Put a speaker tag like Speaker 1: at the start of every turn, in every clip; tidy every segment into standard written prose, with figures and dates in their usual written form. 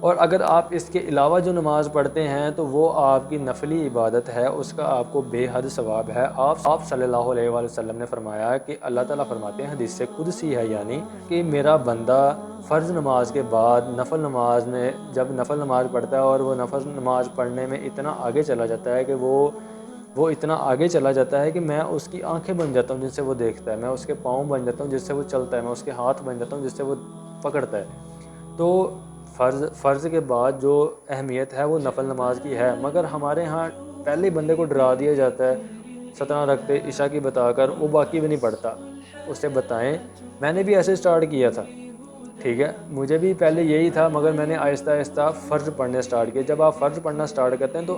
Speaker 1: اور اگر آپ اس کے علاوہ جو نماز پڑھتے ہیں تو وہ آپ کی نفلی عبادت ہے، اس کا آپ کو بے حد ثواب ہے۔ آپ صلی اللہ علیہ وآلہ وسلم نے فرمایا کہ اللہ تعالیٰ فرماتے ہیں، حدیث قدسی ہے، یعنی کہ میرا بندہ فرض نماز کے بعد نفل نماز میں جب نفل نماز پڑھتا ہے اور وہ نفل نماز پڑھنے میں اتنا آگے چلا جاتا ہے کہ وہ اتنا آگے چلا جاتا ہے کہ میں اس کی آنکھیں بن جاتا ہوں جن سے وہ دیکھتا ہے، میں اس کے پاؤں بن جاتا ہوں جس سے وہ چلتا ہے، میں اس کے ہاتھ بن جاتا ہوں جس سے وہ پکڑتا ہے۔ تو فرض کے بعد جو اہمیت ہے وہ نفل نماز کی ہے، مگر ہمارے ہاں پہلے بندے کو ڈرا دیا جاتا ہے 17 رکعتیں عشاء کی بتا کر، وہ باقی بھی نہیں پڑھتا۔ اسے بتائیں، میں نے بھی ایسے سٹارٹ کیا تھا، ٹھیک ہے، مجھے بھی پہلے یہی تھا، مگر میں نے آہستہ آہستہ فرض پڑھنے سٹارٹ کیا۔ جب آپ فرض پڑھنا سٹارٹ کرتے ہیں تو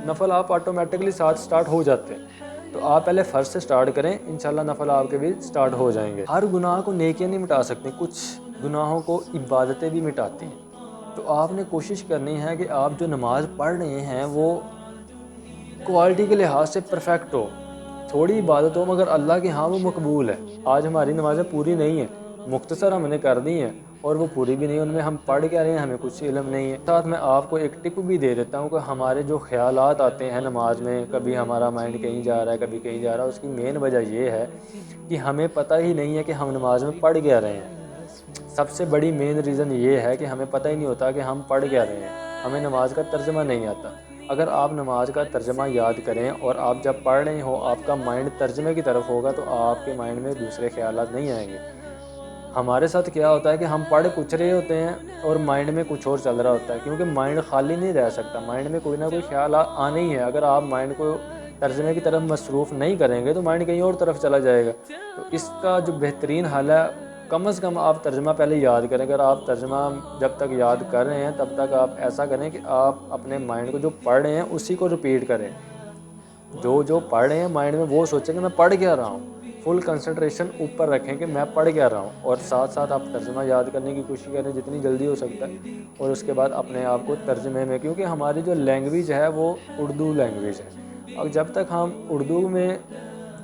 Speaker 1: نفل آپ آٹومیٹکلی ساتھ سٹارٹ ہو جاتے ہیں، تو آپ پہلے فرض سے سٹارٹ کریں، انشاءاللہ نفل آپ کے بھی سٹارٹ ہو جائیں گے۔ ہر گناہ کو نیکیاں نہیں مٹا سکتے، کچھ گناہوں کو عبادتیں بھی مٹاتی ہیں۔ تو آپ نے کوشش کرنی ہے کہ آپ جو نماز پڑھ رہے ہیں وہ کوالٹی کے لحاظ سے پرفیکٹ ہو، تھوڑی عبادت ہو مگر اللہ کے ہاں وہ مقبول ہے۔ آج ہماری نمازیں پوری نہیں ہیں، مختصر ہم نے کر دی ہیں اور وہ پوری بھی نہیں، ان میں ہم پڑھ کیا رہے ہیں ہمیں کچھ علم نہیں ہے۔ ساتھ میں آپ کو ایک ٹپ بھی دے دیتا ہوں کہ ہمارے جو خیالات آتے ہیں نماز میں، کبھی ہمارا مائنڈ کہیں جا رہا ہے کبھی کہیں جا رہا ہے، اس کی مین وجہ یہ ہے کہ ہمیں پتہ ہی نہیں ہے کہ ہم نماز میں پڑھ کیا رہے ہیں۔ سب سے بڑی مین ریزن یہ ہے کہ ہمیں پتہ ہی نہیں ہوتا کہ ہم پڑھ کیا رہے ہیں، ہمیں نماز کا ترجمہ نہیں آتا۔ اگر آپ نماز کا ترجمہ یاد کریں اور آپ جب پڑھ رہے ہو آپ کا مائنڈ ترجمے کی طرف ہوگا تو آپ کے مائنڈ میں دوسرے خیالات نہیں آئیں گے۔ ہمارے ساتھ کیا ہوتا ہے کہ ہم پڑھ کچھ رہے ہوتے ہیں اور مائنڈ میں کچھ اور چل رہا ہوتا ہے، کیونکہ مائنڈ خالی نہیں رہ سکتا، مائنڈ میں کوئی نہ کوئی خیال آنا ہی ہے۔ اگر آپ مائنڈ کو ترجمے کی طرف مصروف نہیں کریں گے تو مائنڈ کہیں اور طرف چلا جائے گا۔ تو اس کا جو بہترین حل ہے، کم از کم آپ ترجمہ پہلے یاد کریں۔ اگر آپ ترجمہ جب تک یاد کر رہے ہیں تب تک آپ ایسا کریں کہ آپ اپنے مائنڈ کو جو پڑھ رہے ہیں اسی کو ریپیٹ کریں، جو پڑھ رہے ہیں مائنڈ میں وہ سوچیں کہ میں پڑھ کیا رہا ہوں، فل کنسنٹریشن اوپر رکھیں کہ میں پڑھ کیا رہا ہوں، اور ساتھ ساتھ آپ ترجمہ یاد کرنے کی کوشش کریں جتنی جلدی ہو سکتا ہے، اور اس کے بعد اپنے آپ کو ترجمے میں، کیونکہ ہماری جو لینگویج ہے وہ اردو لینگویج ہے، اور جب تک ہم اردو میں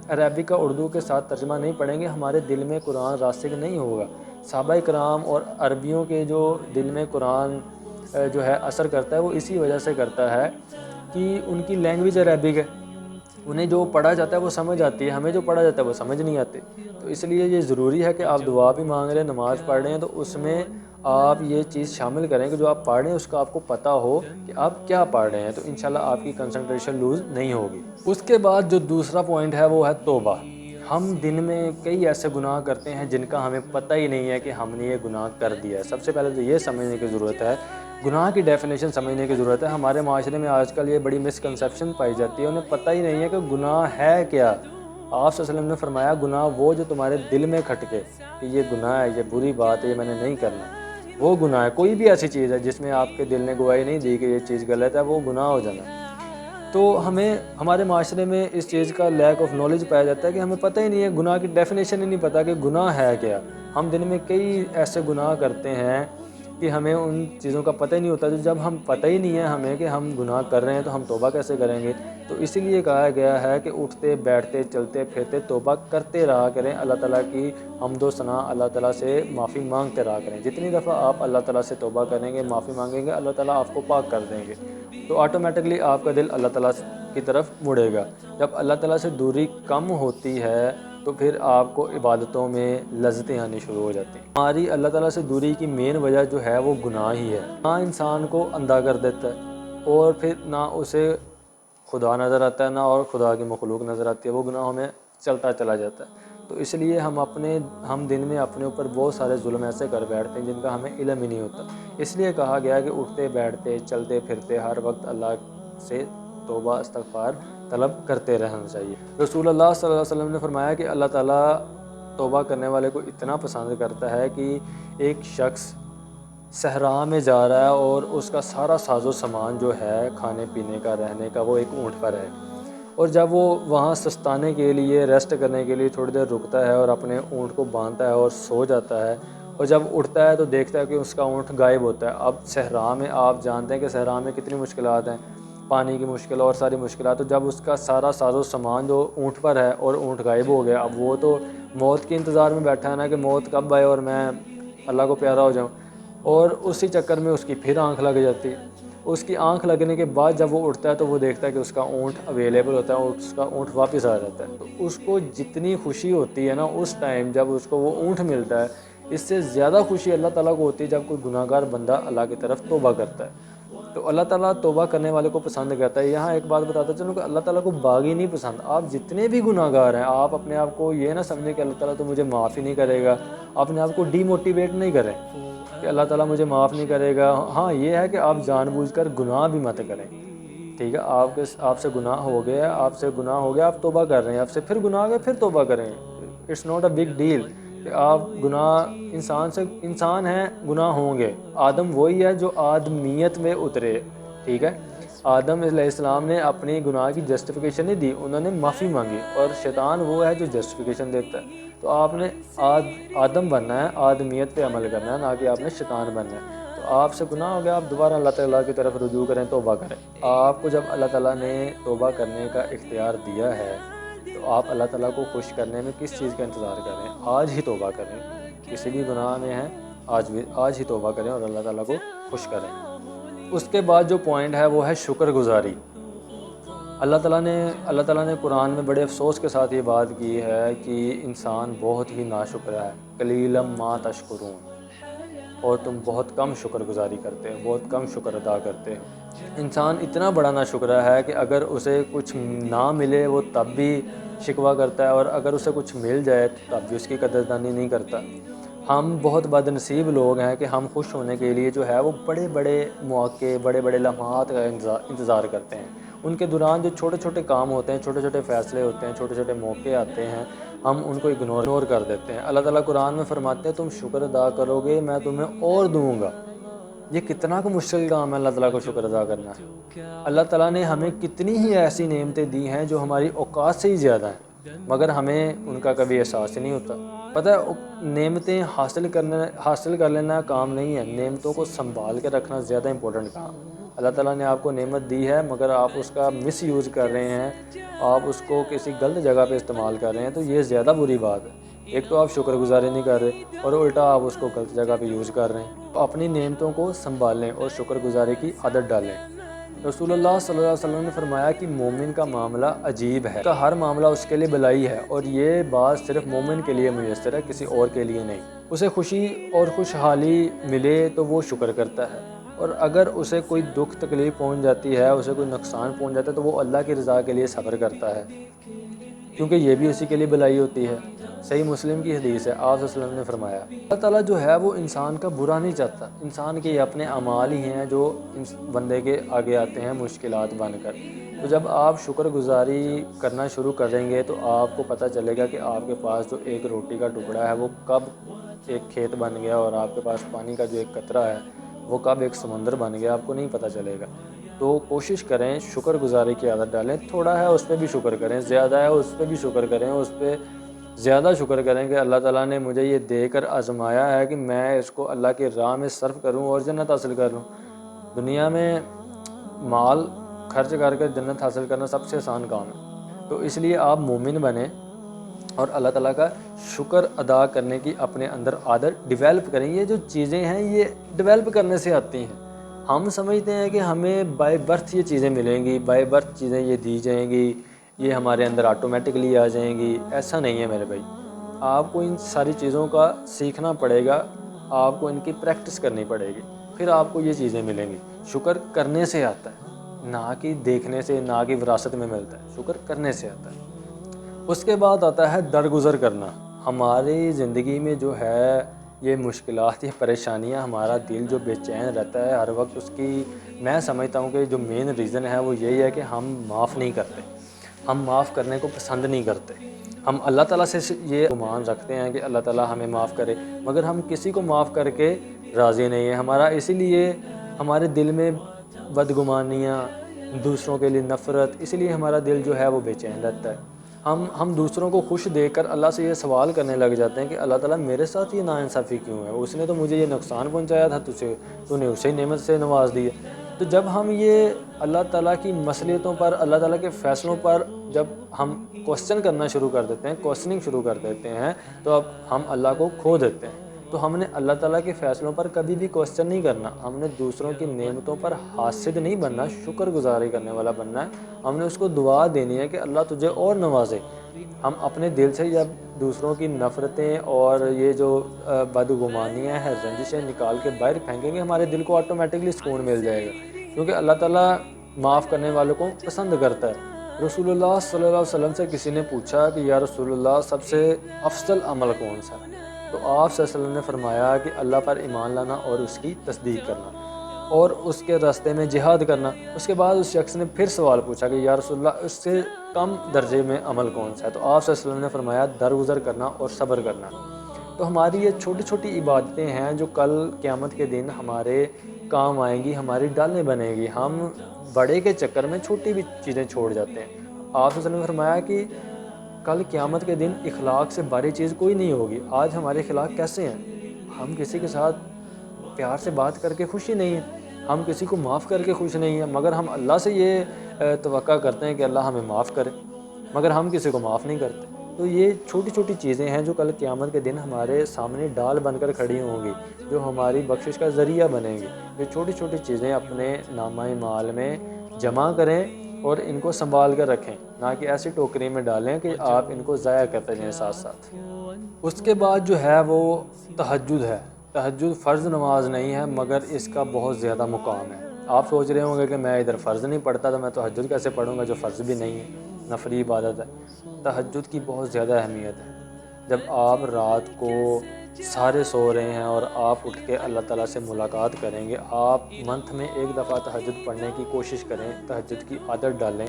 Speaker 1: عربی کا اردو کے ساتھ ترجمہ نہیں پڑھیں گے ہمارے دل میں قرآن راسخ نہیں ہوگا۔ صحابہ کرام اور عربیوں کے جو دل میں قرآن جو ہے اثر کرتا ہے وہ اسی وجہ سے کرتا ہے کہ ان کی لینگویج عربک ہے، انہیں جو پڑھا جاتا ہے وہ سمجھ آتی ہے، ہمیں جو پڑھا جاتا ہے وہ سمجھ نہیں آتے۔ تو اس لیے یہ ضروری ہے کہ آپ دعا بھی مانگ رہے ہیں، نماز پڑھ رہے ہیں تو اس میں آپ یہ چیز شامل کریں کہ جو آپ پڑھ رہے ہیں اس کا آپ کو پتہ ہو کہ آپ کیا پڑھ رہے ہیں، تو انشاءاللہ آپ کی کنسنٹریشن لوز نہیں ہوگی۔ اس کے بعد جو دوسرا پوائنٹ ہے وہ ہے توبہ۔ ہم دن میں کئی ایسے گناہ کرتے ہیں جن کا ہمیں پتہ ہی نہیں ہے کہ ہم نے یہ گناہ کر دیا ہے۔ سب سے پہلے تو یہ سمجھنے کی ضرورت ہے، گناہ کی ڈیفینیشن سمجھنے کی ضرورت ہے۔ ہمارے معاشرے میں آج کل یہ بڑی مسکنسیپشن پائی جاتی ہے، انہیں پتہ ہی نہیں ہے کہ گناہ ہے کیا۔ آپ صلی اللہ علیہ وسلم نے فرمایا گناہ وہ جو تمہارے دل میں کھٹکے کہ یہ گناہ ہے، یہ بری بات ہے، یہ میں نے نہیں کرنا، وہ گناہ ہے۔ کوئی بھی ایسی چیز ہے جس میں آپ کے دل نے گواہی نہیں دی کہ یہ چیز غلط ہے، وہ گناہ ہو جانا۔ تو ہمیں ہمارے معاشرے میں اس چیز کا لیک آف نالج پایا جاتا ہے کہ ہمیں پتہ ہی نہیں ہے، گناہ کی ڈیفینیشن ہی نہیں پتہ کہ گناہ ہے کیا۔ ہم دن میں کئی ایسے گناہ کرتے ہیں کہ ہمیں ان چیزوں کا پتہ ہی نہیں ہوتا۔ تو جب ہم پتہ ہی نہیں ہے ہمیں کہ ہم گناہ کر رہے ہیں تو ہم توبہ کیسے کریں گے؟ تو اسی لیے کہا گیا ہے کہ اٹھتے بیٹھتے چلتے پھرتے توبہ کرتے رہا کریں، اللہ تعالیٰ کی حمد و ثنا، اللہ تعالیٰ سے معافی مانگتے رہا کریں۔ جتنی دفعہ آپ اللہ تعالیٰ سے توبہ کریں گے، معافی مانگیں گے، اللہ تعالیٰ آپ کو پاک کر دیں گے، تو آٹومیٹکلی آپ کا دل اللہ تعالیٰ کی طرف مڑے گا۔ جب اللہ تعالیٰ سے دوری کم ہوتی ہے تو پھر آپ کو عبادتوں میں لذتیں آنی شروع ہو جاتی ہیں۔ ہماری اللہ تعالیٰ سے دوری کی مین وجہ جو ہے وہ گناہ ہی ہے۔ گناہ انسان کو اندھا کر دیتا ہے اور پھر نہ اسے خدا نظر آتا ہے نہ اور خدا کی مخلوق نظر آتی ہے، وہ گناہوں میں چلتا چلا جاتا ہے۔ تو اس لیے ہم دن میں اپنے اوپر بہت سارے ظلم ایسے کر بیٹھتے ہیں جن کا ہمیں علم ہی نہیں ہوتا۔ اس لیے کہا گیا کہ اٹھتے بیٹھتے چلتے پھرتے ہر وقت اللہ سے توبہ استغفار طلب کرتے رہنا چاہیے۔ رسول اللہ صلی اللہ علیہ وسلم نے فرمایا کہ اللہ تعالیٰ توبہ کرنے والے کو اتنا پسند کرتا ہے کہ ایک شخص صحرا میں جا رہا ہے اور اس کا سارا ساز و سامان جو ہے کھانے پینے کا رہنے کا وہ ایک اونٹ پر ہے، اور جب وہ وہاں سستانے کے لیے ریسٹ کرنے کے لیے تھوڑی دیر رکتا ہے اور اپنے اونٹ کو باندھتا ہے اور سو جاتا ہے، اور جب اٹھتا ہے تو دیکھتا ہے کہ اس کا اونٹ غائب ہوتا ہے۔ اب صحرا میں آپ جانتے ہیں کہ صحرا میں کتنی مشکلات ہیں، پانی کی مشکل اور ساری مشکلات، تو جب اس کا سارا ساز و سامان جو اونٹ پر ہے اور اونٹ غائب ہو گیا، اب وہ تو موت کے انتظار میں بیٹھا ہے نا کہ موت کب آئے اور میں اللہ کو پیارا ہو جاؤں۔ اور اسی چکر میں اس کی پھر آنکھ لگ جاتی ہے. اس کی آنکھ لگنے کے بعد جب وہ اٹھتا ہے تو وہ دیکھتا ہے کہ اس کا اونٹ اویلیبل ہوتا ہے اور اس کا اونٹ واپس آ جاتا ہے. تو اس کو جتنی خوشی ہوتی ہے نا اس ٹائم جب اس کو وہ اونٹ ملتا ہے، اس سے زیادہ خوشی اللہ تعالیٰ کو ہوتی ہے جب کوئی گناہ گار بندہ اللہ کی طرف توبہ کرتا ہے. تو اللہ تعالیٰ توبہ کرنے والے کو پسند کرتا ہے. یہاں ایک بات بتاتا چلوں کہ اللہ تعالیٰ کو باغی نہیں پسند. آپ جتنے بھی گناہ گار ہیں، آپ اپنے آپ کو یہ نہ سمجھیں کہ اللہ تعالیٰ تو مجھے معاف ہی نہیں کرے گا. اپنے آپ کو ڈی موٹیویٹ نہیں کریں کہ اللہ تعالیٰ مجھے معاف نہیں کرے گا. ہاں یہ ہے کہ آپ جان بوجھ کر گناہ بھی مت کریں. ٹھیک ہے، آپ سے گناہ ہو گیا، آپ توبہ کر رہے ہیں، آپ سے پھر گناہ ہو گیا پھر توبہ کریں. It's not a big deal کہ آپ گناہ انسان ہیں، گناہ ہوں گے. آدم وہی ہے جو آدمیت میں اترے. ٹھیک ہے، آدم علیہ السلام نے اپنی گناہ کی جسٹیفیکیشن نہیں دی، انہوں نے معافی مانگی. اور شیطان وہ ہے جو جسٹیفیکیشن دیتا ہے. تو آپ نے آدم بننا ہے، آدمیت پہ عمل کرنا ہے، نہ کہ آپ نے شیطان بننا ہے. تو آپ سے گناہ ہو گیا، آپ دوبارہ اللہ تعالیٰ کی طرف رجوع کریں، توبہ کریں. آپ کو جب اللہ تعالیٰ نے توبہ کرنے کا اختیار دیا ہے تو آپ اللہ تعالیٰ کو خوش کرنے میں کس چیز کا انتظار کریں؟ آج ہی توبہ کریں. کسی بھی گناہ میں ہیں آج ہی توبہ کریں اور اللہ تعالیٰ کو خوش کریں. اس کے بعد جو پوائنٹ ہے وہ ہے شکر گزاری. اللہ تعالیٰ نے قرآن میں بڑے افسوس کے ساتھ یہ بات کی ہے کہ انسان بہت ہی ناشکر ہے. قلیلا ما تشکرون، اور تم بہت کم شکر گزاری کرتے ہو، بہت کم شکر ادا کرتے ہو. انسان اتنا بڑا ناشکرا ہے کہ اگر اسے کچھ نہ ملے وہ تب بھی شکوہ کرتا ہے، اور اگر اسے کچھ مل جائے تو تب بھی اس کی قدردانی نہیں کرتا. ہم بہت بد نصیب لوگ ہیں کہ ہم خوش ہونے کے لیے جو ہے وہ بڑے بڑے مواقع، بڑے بڑے لمحات کا انتظار کرتے ہیں. ان کے دوران جو چھوٹے چھوٹے کام ہوتے ہیں، چھوٹے چھوٹے فیصلے ہوتے ہیں، چھوٹے چھوٹے موقع آتے ہیں، ہم ان کو اگنور کر دیتے ہیں. اللہ تعالیٰ قرآن میں فرماتے ہیں تم شکر ادا کرو گے میں تمہیں اور دوں گا. یہ کتنا کا مشکل کام ہے اللہ تعالیٰ کو شکر ادا کرنا. اللہ تعالیٰ نے ہمیں کتنی ہی ایسی نعمتیں دی ہیں جو ہماری اوقات سے ہی زیادہ ہیں، مگر ہمیں ان کا کبھی احساس ہی نہیں ہوتا. پتہ ہے نعمتیں حاصل کر لینا کام نہیں ہے، نعمتوں کو سنبھال کے رکھنا زیادہ امپورٹنٹ کام. اللہ تعالیٰ نے آپ کو نعمت دی ہے مگر آپ اس کا مس یوز کر رہے ہیں، آپ اس کو کسی غلط جگہ پہ استعمال کر رہے ہیں، تو یہ زیادہ بری بات ہے. ایک تو آپ شکر گزاری نہیں کر رہے اور الٹا آپ اس کو غلط جگہ پہ یوز کر رہے ہیں. تو اپنی نعمتوں کو سنبھالیں اور شکر گزاری کی عادت ڈالیں. رسول اللہ صلی اللہ علیہ وسلم نے فرمایا کہ مومن کا معاملہ عجیب ہے، کا ہر معاملہ اس کے لیے بلائی ہے، اور یہ بات صرف مومن کے لیے میسر ہے، کسی اور کے لیے نہیں. اسے خوشی اور خوشحالی ملے تو وہ شکر کرتا ہے، اور اگر اسے کوئی دکھ تکلیف پہنچ جاتی ہے، اسے کوئی نقصان پہنچ جاتا ہے تو وہ اللہ کی رضا کے لیے صبر کرتا ہے، کیونکہ یہ بھی اسی کے لیے بلائی ہوتی ہے. صحیح مسلم کی حدیث ہے، آپ صلی اللہ علیہ وسلم نے فرمایا اللہ تعالیٰ جو ہے وہ انسان کا برا نہیں چاہتا. انسان کے اپنے اعمال ہی ہیں جو بندے کے آگے آتے ہیں مشکلات بن کر. تو جب آپ شکر گزاری کرنا شروع کریں گے تو آپ کو پتہ چلے گا کہ آپ کے پاس جو ایک روٹی کا ٹکڑا ہے وہ کب ایک کھیت بن گیا، اور آپ کے پاس پانی کا جو ایک قطرہ ہے وہ کب ایک سمندر بن گیا، آپ کو نہیں پتہ چلے گا. تو کوشش کریں شکر گزاری کی عادت ڈالیں. تھوڑا ہے اس پہ بھی شکر کریں، زیادہ ہے اس پہ بھی شکر کریں، اس پہ زیادہ شکر کریں کہ اللہ تعالیٰ نے مجھے یہ دے کر آزمایا ہے کہ میں اس کو اللہ کی راہ میں صرف کروں اور جنت حاصل کر لوں. دنیا میں مال خرچ کر کے جنت حاصل کرنا سب سے آسان کام ہے. تو اس لیے آپ مومن بنیں اور اللہ تعالیٰ کا شکر ادا کرنے کی اپنے اندر عادت ڈیولپ کریں. یہ جو چیزیں ہیں یہ ڈیولپ کرنے سے آتی ہیں. ہم سمجھتے ہیں کہ ہمیں بائی برتھ یہ چیزیں ملیں گی، بائی برتھ چیزیں یہ دی جائیں گی، یہ ہمارے اندر آٹومیٹکلی آ جائیں گی. ایسا نہیں ہے میرے بھائی. آپ کو ان ساری چیزوں کا سیکھنا پڑے گا، آپ کو ان کی پریکٹس کرنی پڑے گی، پھر آپ کو یہ چیزیں ملیں گی. شکر کرنے سے آتا ہے، نہ کہ دیکھنے سے، نہ کہ وراثت میں ملتا ہے. شکر کرنے سے آتا ہے. اس کے بعد آتا ہے درگزر کرنا. ہماری زندگی میں جو ہے یہ مشکلات، یہ پریشانیاں، ہمارا دل جو بے چین رہتا ہے ہر وقت، اس کی میں سمجھتا ہوں کہ جو مین ریزن ہے وہ یہی ہے کہ ہم معاف نہیں کرتے، ہم معاف کرنے کو پسند نہیں کرتے. ہم اللہ تعالیٰ سے یہ گمان رکھتے ہیں کہ اللہ تعالیٰ ہمیں معاف کرے، مگر ہم کسی کو معاف کر کے راضی نہیں ہیں. ہمارا اسی لیے ہمارے دل میں بدگمانیاں، دوسروں کے لیے نفرت، اسی لیے ہمارا دل جو ہے وہ بے چین رہتا ہے. ہم دوسروں کو خوش دیکھ کر اللہ سے یہ سوال کرنے لگ جاتے ہیں کہ اللہ تعالیٰ میرے ساتھ یہ ناانصافی کیوں ہے؟ اس نے تو مجھے یہ نقصان پہنچایا تھا، تو نے اسے نعمت سے نواز دی ہے. تو جب ہم یہ اللہ تعالیٰ کی مصلحتوں پر، اللہ تعالیٰ کے فیصلوں پر جب ہم کوسچن کرنا شروع کر دیتے ہیں، کوسچننگ شروع کر دیتے ہیں، تو اب ہم اللہ کو کھو دیتے ہیں. تو ہم نے اللہ تعالیٰ کے فیصلوں پر کبھی بھی کوشچن نہیں کرنا، ہم نے دوسروں کی نعمتوں پر حاسد نہیں بننا، شکر گزاری کرنے والا بننا ہے۔ ہم نے اس کو دعا دینی ہے کہ اللہ تجھے اور نوازے۔ ہم اپنے دل سے جب دوسروں کی نفرتیں اور یہ جو بدگمانیاں ہیں، رنجشیں نکال کے باہر پھینکیں گے، ہمارے دل کو آٹومیٹکلی سکون مل جائے گا، کیونکہ اللہ تعالیٰ معاف کرنے والوں کو پسند کرتا ہے۔ رسول اللہ صلی اللہ علیہ وسلم سے کسی نے پوچھا کہ یا رسول اللہ سب سے افضل عمل کون سا ہے؟ تو آپ صلی اللہ علیہ وسلم نے فرمایا کہ اللہ پر ایمان لانا اور اس کی تصدیق کرنا اور اس کے راستے میں جہاد کرنا۔ اس کے بعد اس شخص نے پھر سوال پوچھا کہ یا رسول اللہ اس سے کم درجے میں عمل کون سا ہے؟ تو آپ صلی اللہ علیہ وسلم نے فرمایا درگزر کرنا اور صبر کرنا۔ تو ہماری یہ چھوٹی چھوٹی عبادتیں ہیں جو کل قیامت کے دن ہمارے کام آئیں گی، ہماری ڈالیں بنے گی۔ ہم بڑے کے چکر میں چھوٹی بھی چیزیں چھوڑ جاتے ہیں۔ آپ صلی اللہ علیہ وسلم نے فرمایا کہ کل قیامت کے دن اخلاق سے بڑی چیز کوئی نہیں ہوگی۔ آج ہمارے اخلاق کیسے ہیں؟ ہم کسی کے ساتھ پیار سے بات کر کے خوشی نہیں ہے، ہم کسی کو معاف کر کے خوش نہیں ہیں، مگر ہم اللہ سے یہ توقع کرتے ہیں کہ اللہ ہمیں معاف کرے، مگر ہم کسی کو معاف نہیں کرتے۔ تو یہ چھوٹی چھوٹی چیزیں ہیں جو کل قیامت کے دن ہمارے سامنے ڈال بن کر کھڑی ہوں گی، جو ہماری بخشش کا ذریعہ بنیں گی۔ یہ چھوٹی چھوٹی چیزیں اپنے نامہ مال میں جمع کریں اور ان کو سنبھال کر رکھیں، نہ کہ ایسی ٹوکری میں ڈالیں کہ آپ ان کو ضائع کرتے جائیں ساتھ ساتھ۔ اس کے بعد جو ہے وہ تہجد ہے۔ تہجد فرض نماز نہیں ہے، مگر اس کا بہت زیادہ مقام ہے۔ آپ سوچ رہے ہوں گے کہ میں ادھر فرض نہیں پڑھتا تو میں تہجد کیسے پڑھوں گا جو فرض بھی نہیں ہے، نفلی عبادت ہے۔ تہجد کی بہت زیادہ اہمیت ہے۔ جب آپ رات کو سارے سو رہے ہیں اور آپ اٹھ کے اللہ تعالیٰ سے ملاقات کریں گے، آپ منتھ میں ایک دفعہ تہجد پڑھنے کی کوشش کریں، تہجد کی عادت ڈالیں۔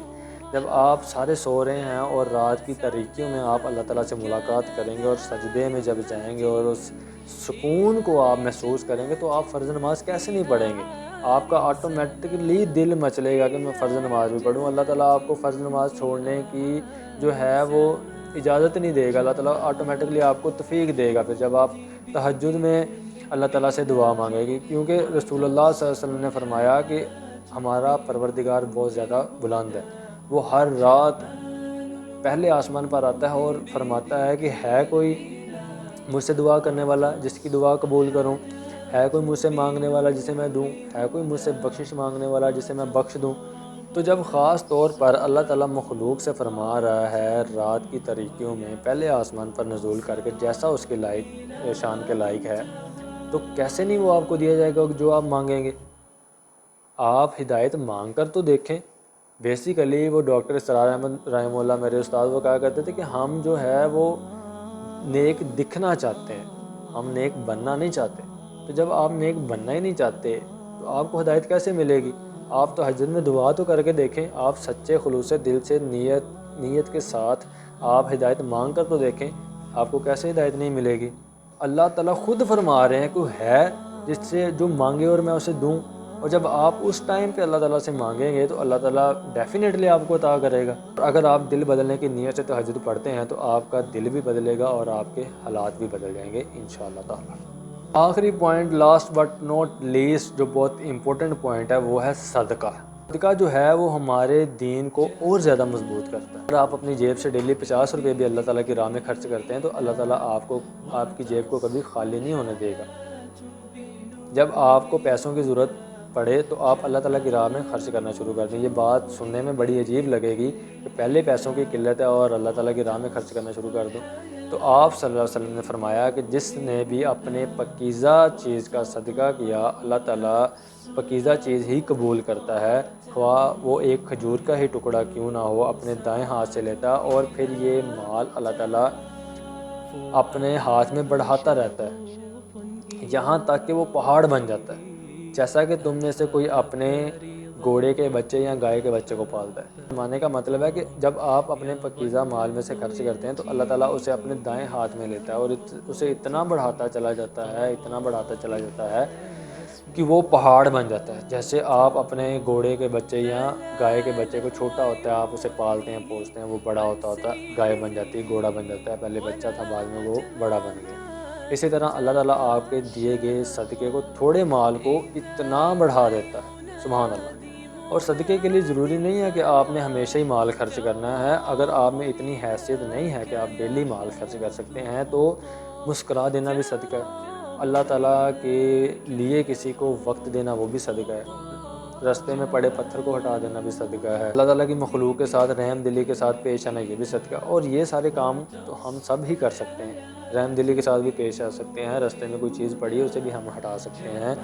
Speaker 1: جب آپ سارے سو رہے ہیں اور رات کی تاریکیوں میں آپ اللہ تعالیٰ سے ملاقات کریں گے اور سجدے میں جب جائیں گے اور اس سکون کو آپ محسوس کریں گے، تو آپ فرض نماز کیسے نہیں پڑھیں گے؟ آپ کا آٹومیٹکلی دل مچلے گا کہ میں فرض نماز بھی پڑھوں۔ اللہ تعالیٰ آپ کو فرض نماز چھوڑنے کی جو ہے وہ اجازت نہیں دے گا، اللہ تعالیٰ آٹومیٹکلی آپ کو توفیق دے گا پھر جب آپ تہجد میں اللہ تعالیٰ سے دعا مانگے گی، کیونکہ رسول اللہ صلی اللہ علیہ وسلم نے فرمایا کہ ہمارا پروردگار بہت زیادہ بلند ہے، وہ ہر رات پہلے آسمان پر آتا ہے اور فرماتا ہے کہ ہے کوئی مجھ سے دعا کرنے والا جس کی دعا قبول کروں، ہے کوئی مجھ سے مانگنے والا جسے میں دوں، ہے کوئی مجھ سے بخشش مانگنے والا جسے میں بخش دوں۔ تو جب خاص طور پر اللہ تعالیٰ مخلوق سے فرما رہا ہے رات کی تاریکیوں میں پہلے آسمان پر نزول کر کے جیسا اس کے لائق شان کے لائق ہے، تو کیسے نہیں وہ آپ کو دیا جائے گا جو آپ مانگیں گے؟ آپ ہدایت مانگ کر تو دیکھیں۔ بیسیکلی وہ ڈاکٹر اسرار احمد رحمہ اللہ میرے استاد وہ کہا کرتے تھے کہ ہم جو ہے وہ نیک دکھنا چاہتے ہیں، ہم نیک بننا نہیں چاہتے۔ تو جب آپ نیک بننا ہی نہیں چاہتے تو آپ کو ہدایت کیسے ملے گی؟ آپ تہجد میں دعا تو کر کے دیکھیں، آپ سچے خلوص دل سے نیت کے ساتھ آپ ہدایت مانگ کر تو دیکھیں، آپ کو کیسے ہدایت نہیں ملے گی؟ اللہ تعالیٰ خود فرما رہے ہیں کوئی ہے جس سے جو مانگے اور میں اسے دوں، اور جب آپ اس ٹائم پہ اللہ تعالیٰ سے مانگیں گے تو اللہ تعالیٰ ڈیفینیٹلی آپ کو عطا کرے گا۔ اگر آپ دل بدلنے کی نیت سے تہجد پڑھتے ہیں تو آپ کا دل بھی بدلے گا اور آپ کے حالات بھی بدل جائیں گے انشاءاللہ تعالیٰ۔ آخری point last but not least جو بہت امپورٹنٹ پوائنٹ ہے وہ ہے صدقہ۔ صدقہ جو ہے وہ ہمارے دین کو اور زیادہ مضبوط کرتا ہے۔ اگر آپ اپنی جیب سے ڈیلی 50 روپے بھی اللہ تعالیٰ کی راہ میں خرچ کرتے ہیں تو اللہ تعالیٰ آپ کی جیب کو کبھی خالی نہیں ہونے دے گا۔ جب آپ کو پیسوں کی ضرورت پڑے تو آپ اللہ تعالیٰ کی راہ میں خرچ کرنا شروع کر دیں۔ یہ بات سننے میں بڑی عجیب لگے گی کہ پہلے پیسوں کی قلت ہے اور اللہ تعالیٰ کی راہ میں خرچ کرنا شروع کر دو۔ تو آپ صلی اللہ علیہ وسلم نے فرمایا کہ جس نے بھی اپنے پاکیزہ چیز کا صدقہ کیا اللہ تعالیٰ پاکیزہ چیز ہی قبول کرتا ہے، خواہ وہ ایک کھجور کا ہی ٹکڑا کیوں نہ ہو، اپنے دائیں ہاتھ سے لیتا اور پھر یہ مال اللہ تعالیٰ اپنے ہاتھ میں بڑھاتا رہتا ہے یہاں تک کہ وہ پہاڑ بن جاتا ہے، جیسا کہ تم میں سے کوئی اپنے گھوڑے کے بچے یا گائے کے بچے کو پالتا ہے۔ ماننے کا مطلب ہے کہ جب آپ اپنے پاکیزہ مال میں سے خرچ کرتے ہیں تو اللہ تعالیٰ اسے اپنے دائیں ہاتھ میں لیتا ہے اور اسے اتنا بڑھاتا چلا جاتا ہے کہ وہ پہاڑ بن جاتا ہے۔ جیسے آپ اپنے گھوڑے کے بچے یا گائے کے بچے کو چھوٹا ہوتا ہے، آپ اسے پالتے ہیں پوستے ہیں، وہ بڑا ہوتا ہے، گائے بن جاتی ہے، گھوڑا بن جاتا ہے، پہلے بچہ تھا بعد میں وہ بڑا بن گیا۔ اسی طرح اللہ تعالیٰ آپ کے دیے گئے صدقے کو تھوڑے مال کو اتنا بڑھا دیتا ہے، سبحان اللہ۔ اور صدقے کے لیے ضروری نہیں ہے کہ آپ نے ہمیشہ ہی مال خرچ کرنا ہے۔ اگر آپ میں اتنی حیثیت نہیں ہے کہ آپ ڈیلی مال خرچ کر سکتے ہیں تو مسکرا دینا بھی صدقہ ہے۔ اللہ تعالیٰ کے لیے کسی کو وقت دینا وہ بھی صدقہ ہے، راستے میں پڑے پتھر کو ہٹا دینا بھی صدقہ ہے، اللہ تعالیٰ کی مخلوق کے ساتھ رحم دلی کے ساتھ پیش آنا یہ بھی صدقہ ہے۔ اور یہ سارے کام تو ہم سب ہی کر سکتے ہیں، رحم دلی کے ساتھ بھی پیش آ سکتے ہیں، راستے میں کوئی چیز پڑی ہے اسے بھی ہم ہٹا سکتے ہیں،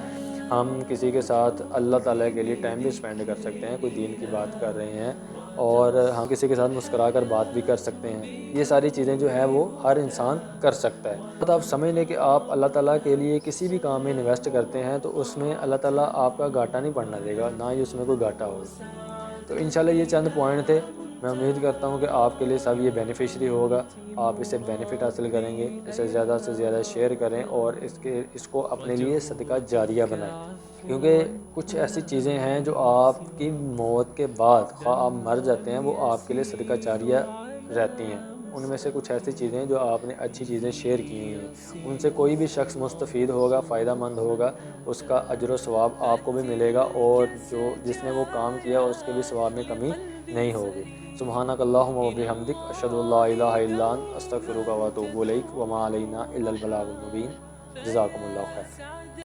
Speaker 1: ہم کسی کے ساتھ اللہ تعالیٰ کے لیے ٹائم بھی اسپینڈ کر سکتے ہیں، کوئی دین کی بات کر رہے ہیں، اور ہم کسی کے ساتھ مسکرا کر بات بھی کر سکتے ہیں۔ یہ ساری چیزیں جو ہے وہ ہر انسان کر سکتا ہے۔ تو آپ سمجھ لیں کہ آپ اللہ تعالیٰ کے لیے کسی بھی کام میں انویسٹ کرتے ہیں تو اس میں اللہ تعالیٰ آپ کا گھاٹا نہیں پڑنا دے گا، نہ ہی اس میں کوئی گھاٹا ہوگا۔ تو انشاءاللہ یہ چند پوائنٹ تھے، میں امید کرتا ہوں کہ آپ کے لیے سب یہ بینیفیشری ہوگا، آپ اس سے بینیفٹ حاصل کریں گے، اسے زیادہ سے زیادہ شیئر کریں اور اس کو اپنے لیے صدقہ جاریہ بنائیں، کیونکہ کچھ ایسی چیزیں ہیں جو آپ کی موت کے بعد خواہ آپ مر جاتے ہیں وہ آپ کے لیے صدقہ جاریہ رہتی ہیں۔ ان میں سے کچھ ایسی چیزیں جو آپ نے اچھی چیزیں شیئر کی ہیں، ان سے کوئی بھی شخص مستفید ہوگا، فائدہ مند ہوگا، اس کا اجر و ثواب آپ کو بھی ملے گا، اور جس نے وہ کام کیا اس کے بھی ثواب میں کمی نہیں ہوگی۔ سبحانک اللہم و بحمدک، اشہد ان لا الہ الا انت، استغفرک و اتوب الیک، وما علینا الا البلاغ المبین۔ جزاکم اللہ خیر۔